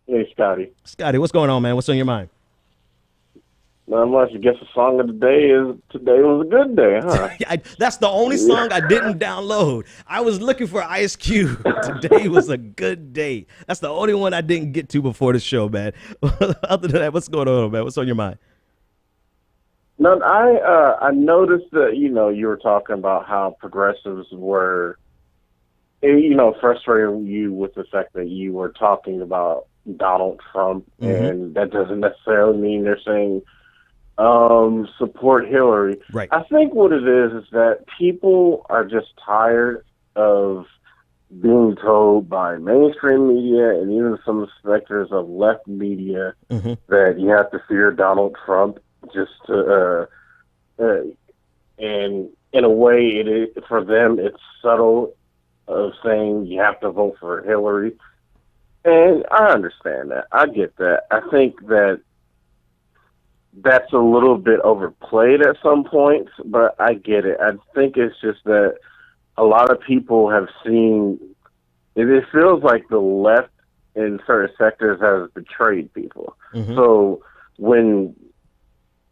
Hey, Scotty. Scotty, what's going on, man? What's on your mind? Not much. I guess the song of the day is "Today Was a Good Day," huh? That's the only song I didn't download. I was looking for Ice Cube. Today was a good day. That's the only one I didn't get to before the show, man. Other than that, what's going on, man? What's on your mind? No, I noticed that you were talking about how progressives were, frustrating you with the fact that you were talking about Donald Trump, and that doesn't necessarily mean they're saying support Hillary. Right. I think what it is that people are just tired of being told by mainstream media and even some sectors of left media that you have to fear Donald Trump just to, and in a way, for them, it's subtle of saying you have to vote for Hillary. And I understand that. I get that. I think that that's a little bit overplayed at some points, but I get it. I think it's just that a lot of people have seen it feels like the left in certain sectors has betrayed people. So when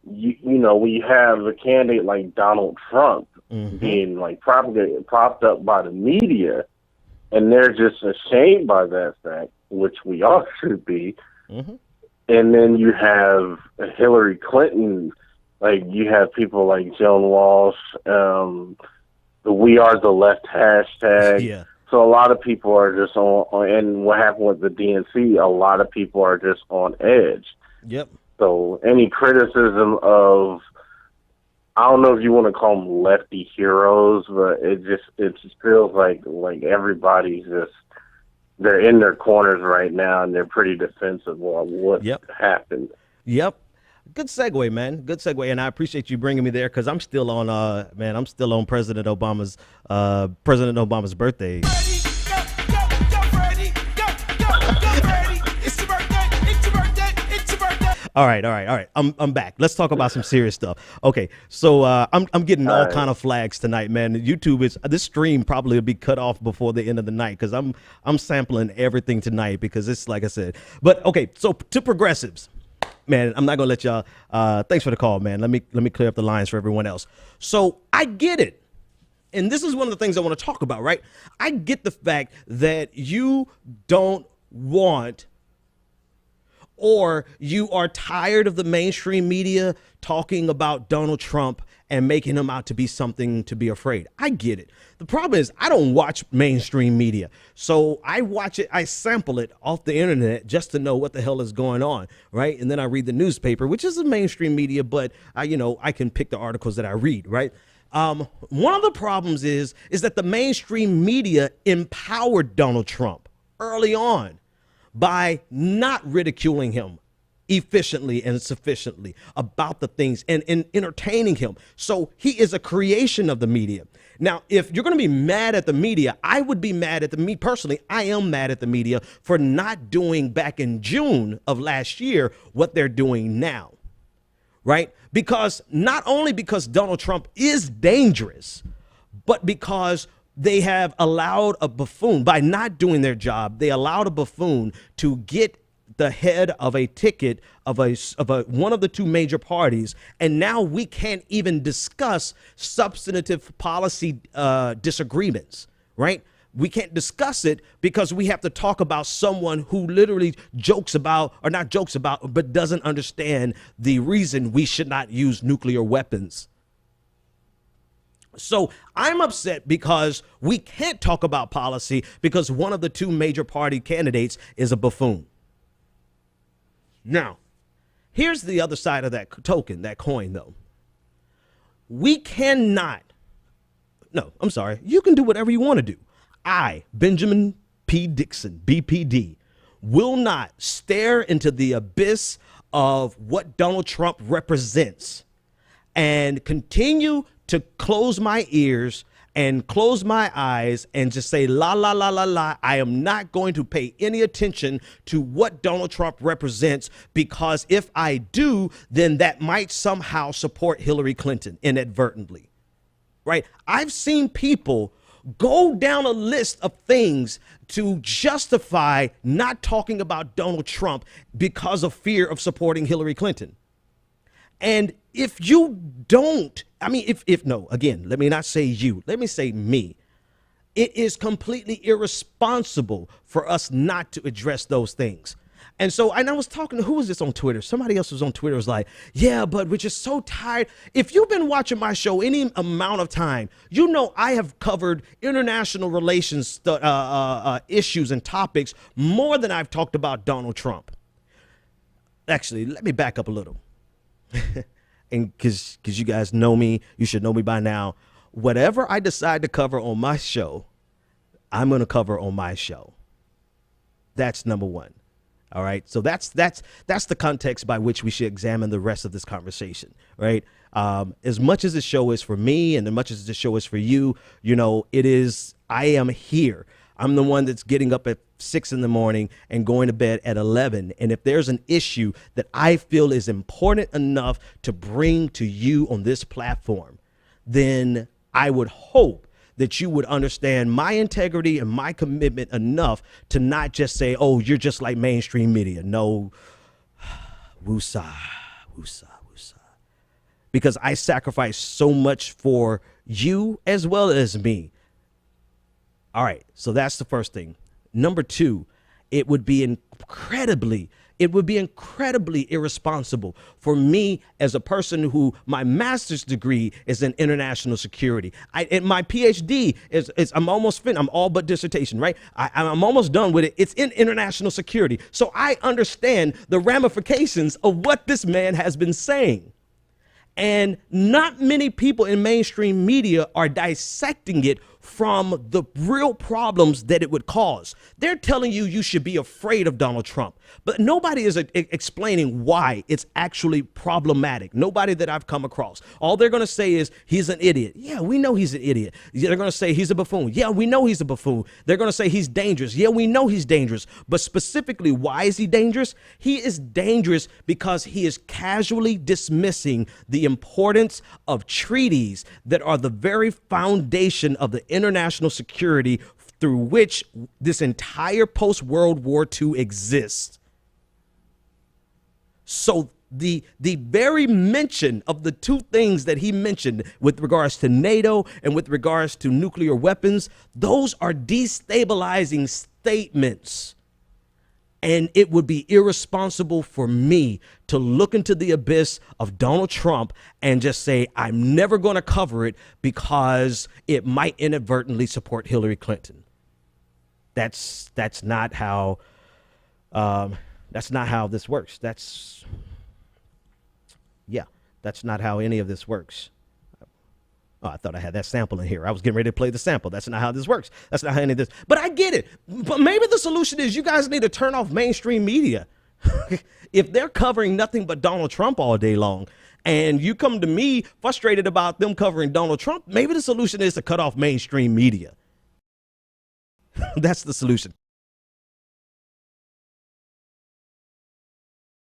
when you have a candidate like Donald Trump being like propped up by the media, and they're just ashamed by that fact, which we all should be. And then you have Hillary Clinton, like you have people like Joan Walsh, the "We Are the Left" hashtag. Yeah. So a lot of people are just on, and what happened with the DNC, a lot of people are just on edge. Yep. So any criticism of, I don't know if you want to call them lefty heroes, but it just feels like everybody's just, they're in their corners right now, and they're pretty defensive of what happened. Yep. Good segue, man. Good segue, and I appreciate you bringing me there because I'm still on, I'm still on President Obama's birthday. All right. I'm back. Let's talk about some serious stuff. Okay, so I'm getting all kind of flags tonight, man. YouTube this stream probably will be cut off before the end of the night because I'm sampling everything tonight because it's like I said. But okay, so to progressives, man, I'm not gonna let y'all. Thanks for the call, man. Let me clear up the lines for everyone else. So I get it. And this is one of the things I want to talk about, right? I get the fact that you don't want, or you are tired of the mainstream media talking about Donald Trump and making him out to be something to be afraid. I get it. The problem is I don't watch mainstream media. So I watch it, I sample it off the internet just to know what the hell is going on, right? And then I read the newspaper, which is a mainstream media, but I can pick the articles that I read, right? One of the problems is that the mainstream media empowered Donald Trump early on by not ridiculing him efficiently and sufficiently about the things and entertaining him. So he is a creation of the media. Now, if you're going to be mad at the media, I would be mad at me personally. I am mad at the media for not doing back in June of last year what they're doing now. Right? Because not only because Donald Trump is dangerous, but because they have allowed a buffoon, by not doing their job, they allowed a buffoon to get the head of a ticket of one of the two major parties. And now we can't even discuss substantive policy disagreements, right? We can't discuss it because we have to talk about someone who literally jokes about, or not jokes about, but doesn't understand the reason we should not use nuclear weapons. So I'm upset because we can't talk about policy because one of the two major party candidates is a buffoon. Now, here's the other side of that token, that coin, though. We cannot, no, I'm sorry, you can do whatever you want to do. I, Benjamin P. Dixon, BPD, will not stare into the abyss of what Donald Trump represents and continue to close my ears and close my eyes and just say, la, la, la, la, la. I am not going to pay any attention to what Donald Trump represents, because if I do, then that might somehow support Hillary Clinton inadvertently. Right? I've seen people Go down a list of things to justify not talking about Donald Trump because of fear of supporting Hillary Clinton. And if you don't, I mean, if no, again, let me not say you, let me say me. It is completely irresponsible for us not to address those things. And so, and I was talking to, who was this on Twitter? Somebody else was on Twitter, was like, yeah, but we're just so tired. If you've been watching my show any amount of time, you know I have covered international relations issues and topics more than I've talked about Donald Trump. Actually, let me back up a little. And because you guys know me, you should know me by now. Whatever I decide to cover on my show, I'm going to cover on my show. That's number one. All right. So that's the context by which we should examine the rest of this conversation. Right. As much as this show is for me and as much as this show is for you, you know, I am here. I'm the one that's getting up at 6 in the morning and going to bed at 11. And if there's an issue that I feel is important enough to bring to you on this platform, then I would hope that you would understand my integrity and my commitment enough to not just say, oh, you're just like mainstream media. No, woosah, woosah, woosah. Because I sacrifice so much for you as well as me. All right, so that's the first thing. Number two, it would be incredibly irresponsible for me as a person who my master's degree is in international security. And my PhD is I'm almost finished. I'm all but dissertation, right? I'm almost done with it. It's in international security. So I understand the ramifications of what this man has been saying. And not many people in mainstream media are dissecting it from the real problems that it would cause. They're telling you you should be afraid of Donald Trump, but nobody is explaining why it's actually problematic. Nobody that I've come across. All they're going to say is he's an idiot. Yeah, we know he's an idiot. They're going to say he's a buffoon. Yeah, we know he's a buffoon. They're going to say he's dangerous. Yeah, we know he's dangerous. But specifically, why is he dangerous? He is dangerous because he is casually dismissing the importance of treaties that are the very foundation of the international security through which this entire post-World War II exists. So the very mention of the two things that he mentioned with regards to NATO and with regards to nuclear weapons, those are destabilizing statements. And it would be irresponsible for me to look into the abyss of Donald Trump and just say, I'm never going to cover it because it might inadvertently support Hillary Clinton. That's not how this works. That's not how any of this works. Oh, I thought I had that sample in here. I was getting ready to play the sample. That's not how this works. That's not how any of this. But I get it. But maybe the solution is you guys need to turn off mainstream media. If they're covering nothing but Donald Trump all day long, and you come to me frustrated about them covering Donald Trump, maybe the solution is to cut off mainstream media. That's the solution.